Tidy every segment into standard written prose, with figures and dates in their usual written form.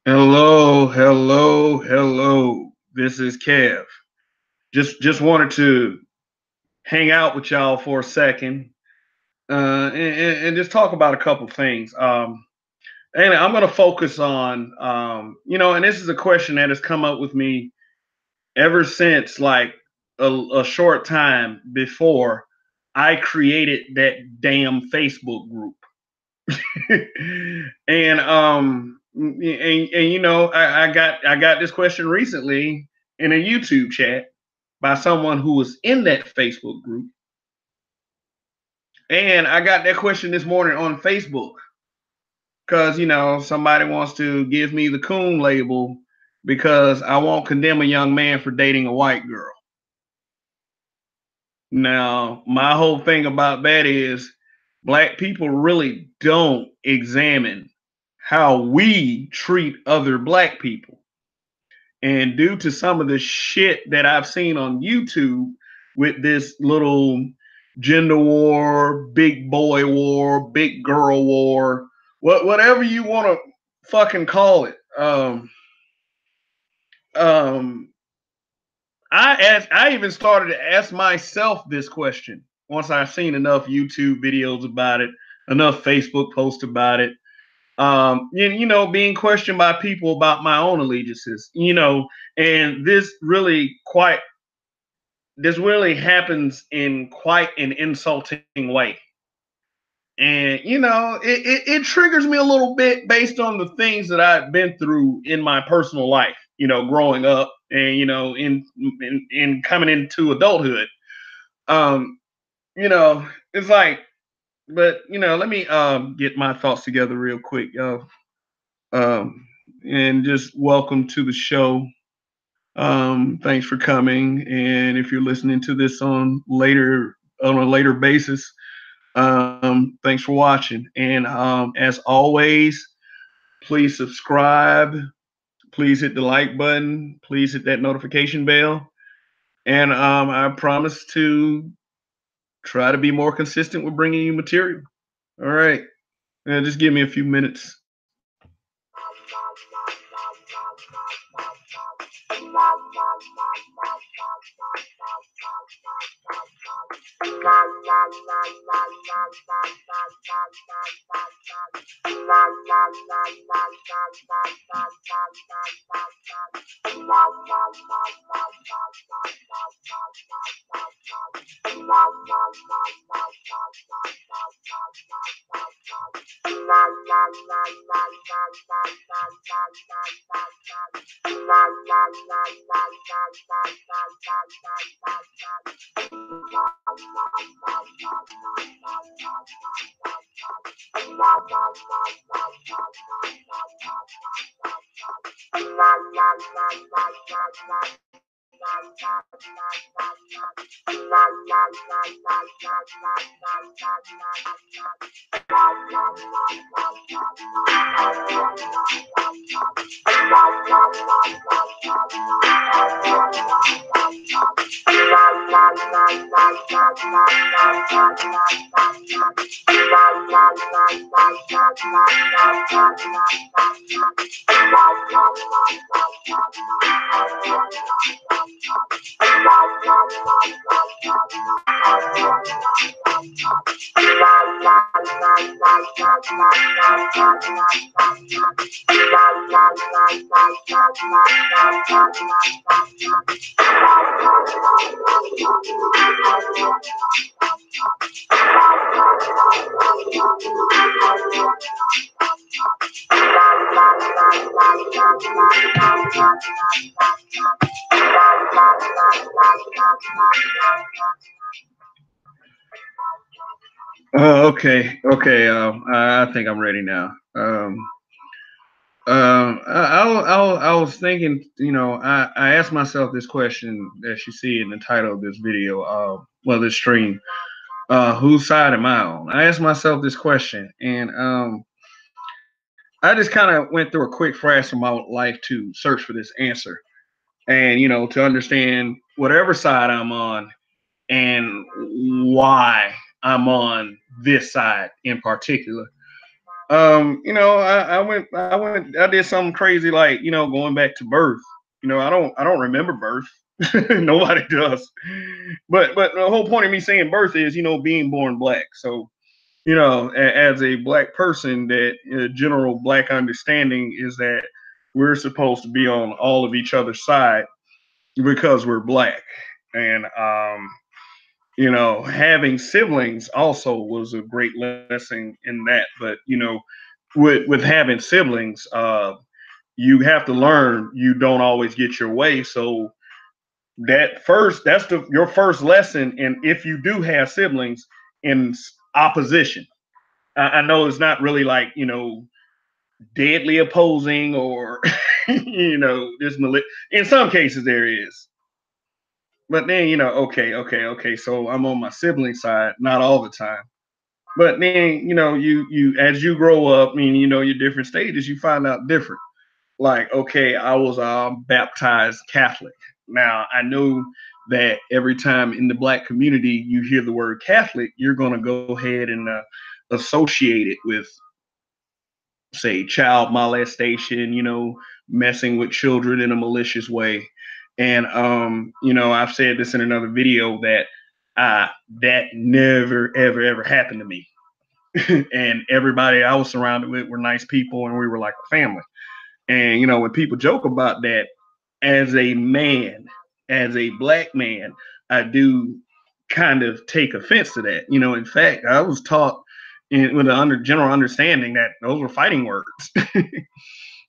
Hello, hello, hello. This is Kev. Just wanted to hang out with y'all for a second, and just talk about a couple things. And I'm going to focus on, and this is a question that has come up with me ever since like a short time before I created that damn Facebook group. I got this question recently in a YouTube chat by someone who was in that Facebook group, and I got that question this morning on Facebook because somebody wants to give me the coon label because I won't condemn a young man for dating a white girl. Now, my whole thing about that is black people really don't examine how we treat other black people. And due to some of the shit that I've seen on YouTube with this little gender war, big boy war, big girl war, whatever you want to fucking call it. Um, I even started to ask myself this question once I've seen enough YouTube videos about it, enough Facebook posts about it. Being questioned by people about my own allegiances, and this really happens in quite an insulting way. And it triggers me a little bit based on the things that I've been through in my personal life, growing up and in coming into adulthood. Um, it's like, but let me get my thoughts together real quick, y'all. Um, and just welcome to the show. Thanks for coming. And if you're listening to this on a later basis, thanks for watching. And as always, please subscribe. Please hit the like button. Please hit that notification bell. And I promise to try to be more consistent with bringing you material. All right. Just give me a few minutes. Okay. I think I'm ready now. I was thinking, I asked myself this question that you see in the title of this video, this stream. Whose side am I on? I asked myself this question, and I just kind of went through a quick flash of my life to search for this answer, and to understand whatever side I'm on and why I'm on this side in particular. I did something crazy like, going back to birth. I don't remember birth. Nobody does. But the whole point of me saying birth is, being born black. So, as a black person, that general black understanding is that we're supposed to be on all of each other's side because we're black. And having siblings also was a great lesson in that. But with having siblings, you have to learn you don't always get your way. So that's your first lesson. And if you do have siblings in opposition, I know it's not really like deadly opposing or this in some cases there is. But then, okay. So I'm on my sibling side, not all the time. But then, you as you grow up, your different stages, you find out different. Like, okay, I was baptized Catholic. Now I know that every time in the black community you hear the word Catholic, you're gonna go ahead and associate it with, say, child molestation, messing with children in a malicious way. And I've said this in another video that that never ever ever happened to me. And everybody I was surrounded with were nice people and we were like a family. And when people joke about that, as a man, as a black man, I do kind of take offense to that. In fact, I was taught with an general understanding that those were fighting words.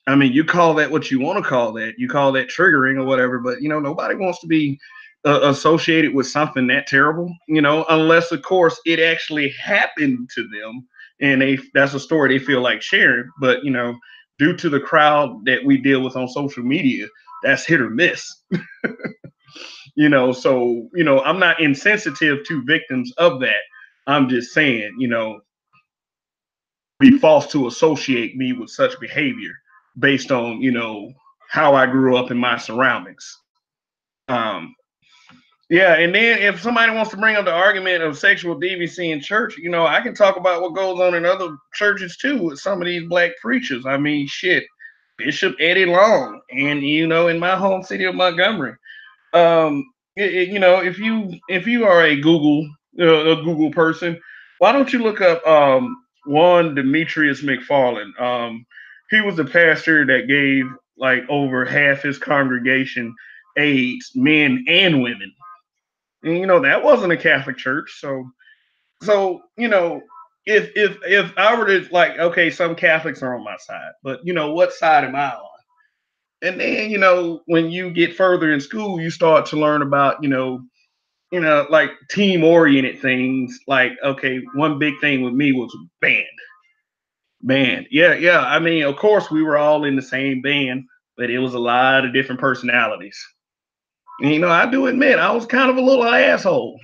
I mean, you call that what you want to call that. You call that triggering or whatever, but nobody wants to be associated with something that terrible. Unless of course it actually happened to them, and that's a story they feel like sharing. But due to the crowd that we deal with on social media, that's hit or miss. So I'm not insensitive to victims of that. I'm just saying, be false to associate me with such behavior based on how I grew up in my surroundings. Um, yeah, and then if somebody wants to bring up the argument of sexual deviancy in church, I can talk about what goes on in other churches too with some of these black preachers. I mean, shit, Bishop Eddie Long, and in my home city of Montgomery. If you are a Google person, why don't you look up one Demetrius McFarland? He was a pastor that gave like over half his congregation AIDS, men and women. And that wasn't a Catholic church. So if I were to, like, okay, some Catholics are on my side, but what side am I on? And then when you get further in school, you start to learn about like team oriented things. Like, okay, one big thing with me was band. Yeah. I mean, of course, we were all in the same band, but it was a lot of different personalities. And, I do admit I was kind of a little asshole.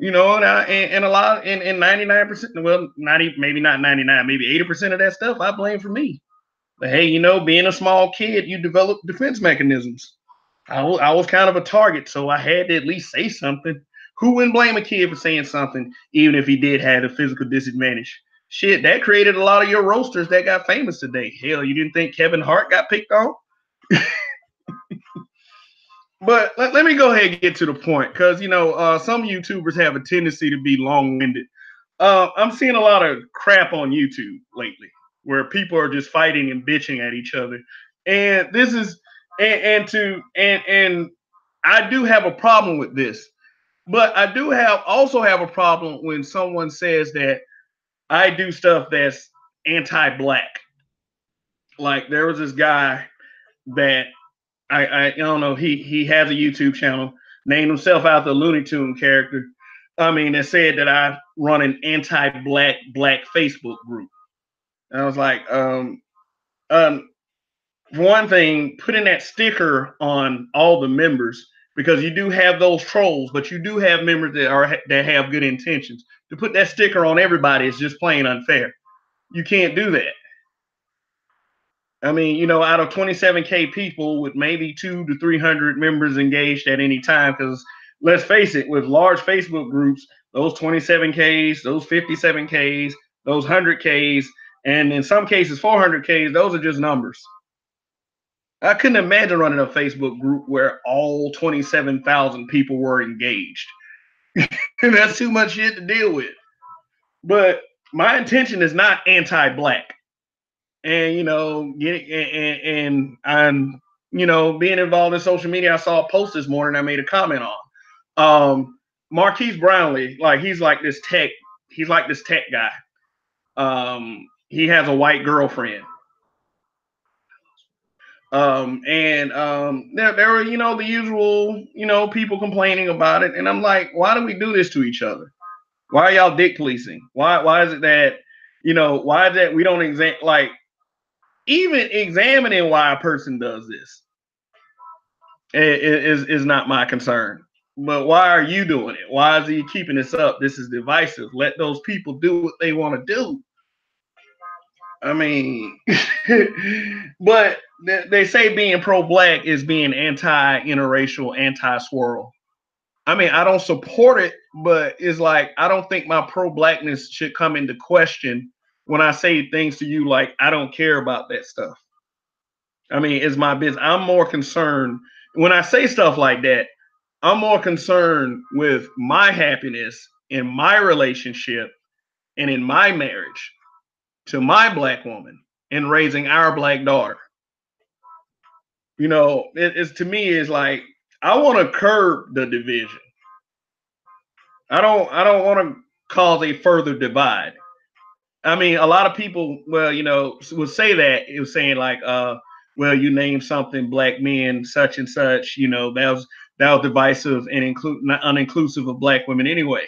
And a lot in 99%, well, not even, maybe not 99, maybe 80% of that stuff I blame for me. But hey, being a small kid, you develop defense mechanisms. I was kind of a target, so I had to at least say something. Who wouldn't blame a kid for saying something, even if he did have a physical disadvantage? Shit, that created a lot of your roasters that got famous today. Hell, you didn't think Kevin Hart got picked on? But let me go ahead and get to the point, because some YouTubers have a tendency to be long-winded. I'm seeing a lot of crap on YouTube lately, where people are just fighting and bitching at each other, and this is and I do have a problem with this, but I do also have a problem when someone says that I do stuff that's anti-black. Like, there was this guy that I don't know. He has a YouTube channel, named himself after the Looney Tune character. I mean, it said that I run an anti-black Facebook group. And I was like, one thing, putting that sticker on all the members, because you do have those trolls, but you do have members that have good intentions. To put that sticker on everybody is just plain unfair. You can't do that. I mean, out of 27K people with maybe 200 to 300 members engaged at any time, because let's face it, with large Facebook groups, those 27Ks, those 57Ks, those 100Ks, and in some cases 400Ks, those are just numbers. I couldn't imagine running a Facebook group where all 27,000 people were engaged. That's too much shit to deal with. But my intention is not anti-black. And I'm being involved in social media. I saw a post this morning I made a comment on. Marquise Brownlee, he's like this tech guy. He has a white girlfriend. There were, the usual, people complaining about it. And I'm like, why do we do this to each other? Why are y'all dick policing? Why is it that, why is that we don't even examining why a person does this is not my concern. But why are you doing it? Why is he keeping this up? This is divisive. Let those people do what they want to do. I mean, but they say being pro-black is being anti-interracial, anti-swirl. I mean, I don't support it, but it's like, I don't think my pro-blackness should come into question when I say things to you like, I don't care about that stuff. I mean, it's my business. I'm more concerned when I say stuff like that. I'm more concerned with my happiness in my relationship and in my marriage to my black woman and raising our black daughter. It's to me is like, I want to curb the division. I don't want to cause a further divide. I mean, a lot of people, would say that. It was saying like, well, you named something black men, such and such, that was divisive and uninclusive of black women anyway.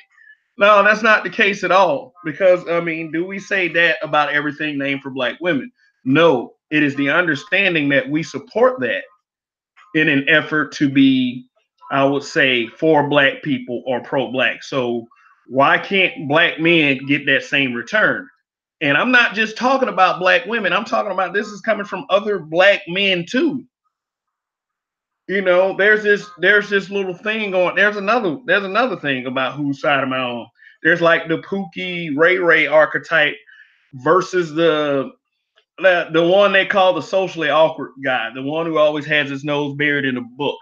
No, that's not the case at all. Because, I mean, do we say that about everything named for black women? No, it is the understanding that we support that in an effort to be, I would say, for black people or pro-black. So why can't black men get that same return? And I'm not just talking about black women. I'm talking about this is coming from other black men too. There's this little thing going. There's another thing about whose side am I on. There's like the Pookie Ray Ray archetype versus the one they call the socially awkward guy, the one who always has his nose buried in a book.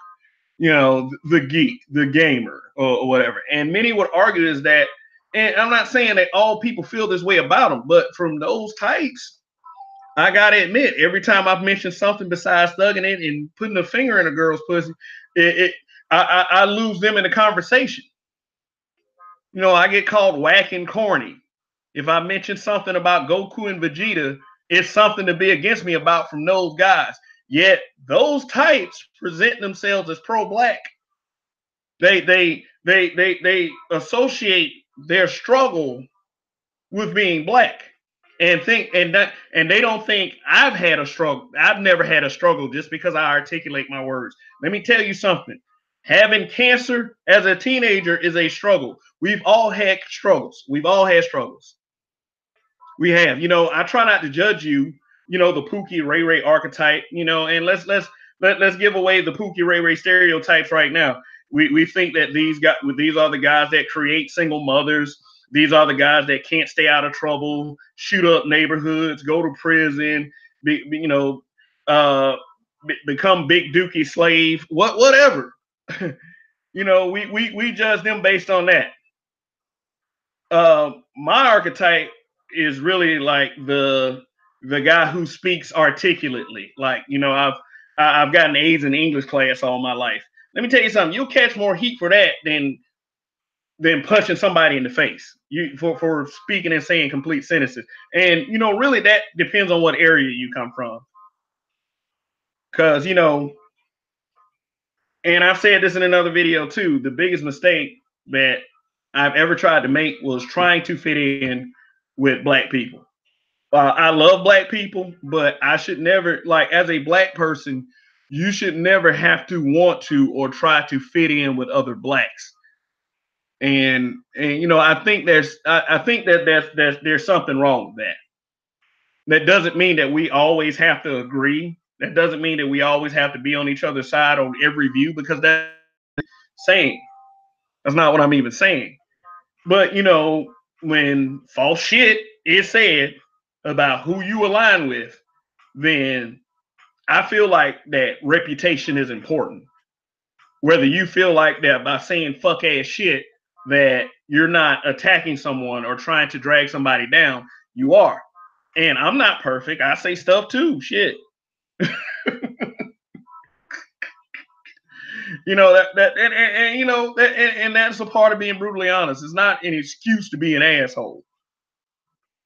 The geek, the gamer, or whatever. And many would argue is that, and I'm not saying that all people feel this way about them, but from those types, I gotta admit, every time I've mentioned something besides thugging it and putting a finger in a girl's pussy, I lose them in the conversation. I get called whack and corny. If I mention something about Goku and Vegeta, it's something to be against me about from those guys. Yet those types present themselves as pro-black. They associate their struggle with being black and they don't think I've had a struggle. I've never had a struggle just because I articulate my words. Let me tell you something. Having cancer as a teenager is a struggle. We've all had struggles. We've all had struggles. We have. I try not to judge you. The Pookie Ray Ray archetype. And let's give away the Pookie Ray Ray stereotypes right now. We think that these are the guys that create single mothers. These are the guys that can't stay out of trouble, shoot up neighborhoods, go to prison, become big dookie slave, whatever. We judge them based on that. My archetype is really like the guy who speaks articulately. Like, I've gotten A's in English class all my life. Let me tell you something. You'll catch more heat for that than punching somebody in the face. For speaking and saying complete sentences. And really that depends on what area you come from. Because and I've said this in another video too. The biggest mistake that I've ever tried to make was trying to fit in with black people. I love black people, but I should never, as a black person, you should never have to want to or try to fit in with other blacks. And I think there's something wrong with that. That doesn't mean that we always have to agree. That doesn't mean that we always have to be on each other's side on every view, because that's saying. That's not what I'm even saying. But when false shit is said about who you align with, then I feel like that reputation is important. Whether you feel like that by saying fuck ass shit that you're not attacking someone or trying to drag somebody down, you are. And I'm not perfect. I say stuff too. Shit. You know that and you know that and that's a part of being brutally honest. It's not an excuse to be an asshole,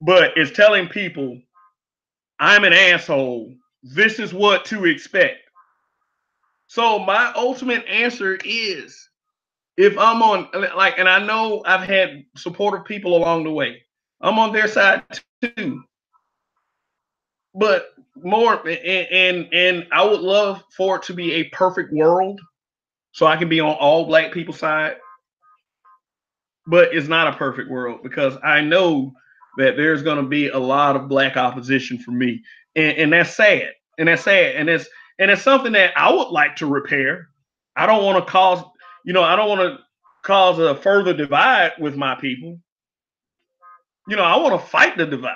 but it's telling people I'm an asshole. This is what to expect. So my ultimate answer is if I'm on like, and I know I've had supportive people along the way. I'm on their side too. But more and I would love for it to be a perfect world so I can be on all black people's side. But it's not a perfect world because I know that there's going to be a lot of black opposition for me, and that's sad, and that's sad, and it's something that I would like to repair. I don't want to cause, I don't want to cause a further divide with my people. I want to fight the divide,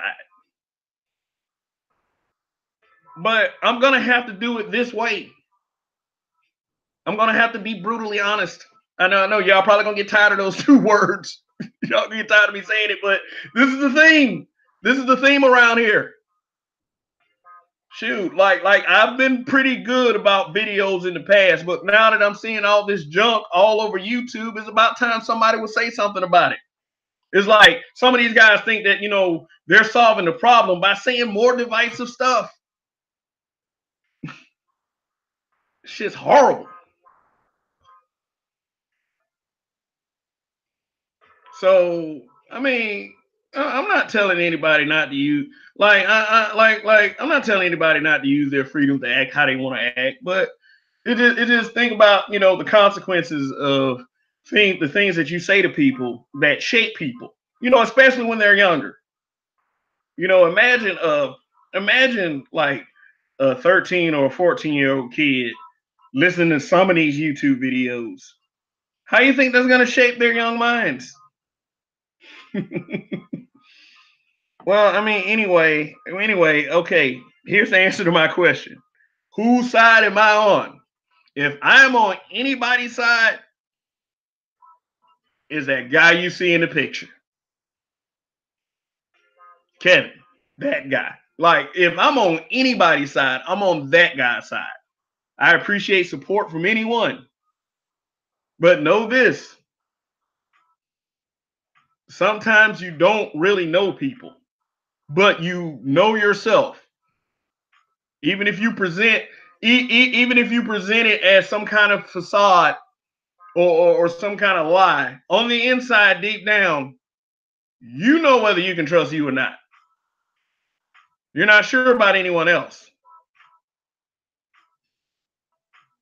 but I'm gonna have to do it this way. I'm gonna have to be brutally honest. I know y'all probably gonna get tired of those two words. Y'all get tired of me saying it, but this is the theme. This is the theme around here. Shoot, like I've been pretty good about videos in the past, but now that I'm seeing all this junk all over YouTube, it's about time somebody would say something about it. It's like some of these guys think that they're solving the problem by saying more divisive stuff. Shit's horrible. So I mean, I'm not telling anybody not to use I'm not telling anybody not to use their freedom to act how they want to act, but it just think about the consequences of the things that you say to people that shape people. Especially when they're younger. Imagine like a 13 or a 14-year-old kid listening to some of these YouTube videos. How do you think that's going to shape their young minds? Well, I mean, anyway, okay. Here's the answer to my question: whose side am I on? If I'm on anybody's side, is that guy you see in the picture, Kevin? That guy. Like, if I'm on anybody's side, I'm on that guy's side. I appreciate support from anyone, but know this: sometimes you don't really know people, but you know yourself. Even if you present, even if you present it as some kind of facade or some kind of lie, on the inside, deep down, you know whether you can trust you or not. You're not sure about anyone else,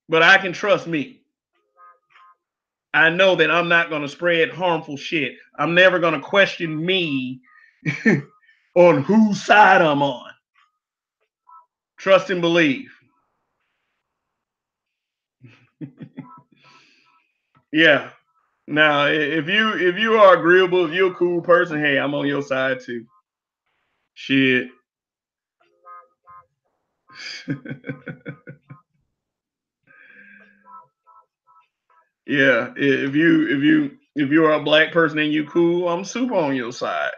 but I can trust me. I know that I'm not going to spread harmful shit. I'm never going to question me on whose side I'm on. Trust and believe. Yeah. Now, if you are agreeable, if you're a cool person, hey, I'm on your side too. Shit. Yeah. If you are a black person and you cool, I'm super on your side.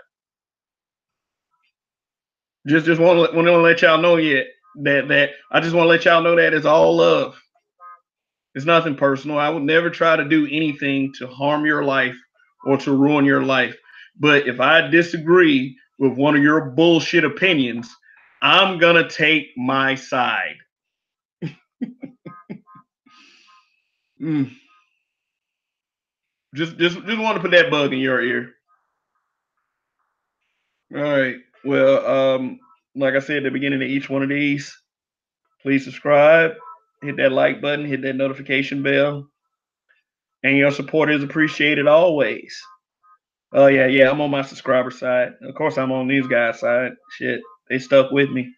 Just want to let y'all know yet that I just want to let y'all know that it's all love. It's nothing personal. I would never try to do anything to harm your life or to ruin your life. But if I disagree with one of your bullshit opinions, I'm gonna take my side. Mm. Just want to put that bug in your ear. All right. Well, like I said at the beginning of each one of these, please subscribe, hit that like button, hit that notification bell, and your support is appreciated always. Oh yeah, I'm on my subscriber side. Of course, I'm on these guys' side. Shit, they stuck with me.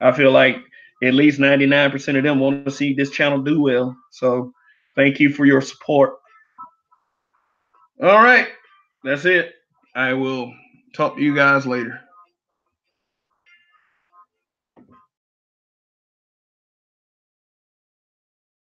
I feel like at least 99% of them want to see this channel do well. So, thank you for your support. All right, that's it. I will talk to you guys later.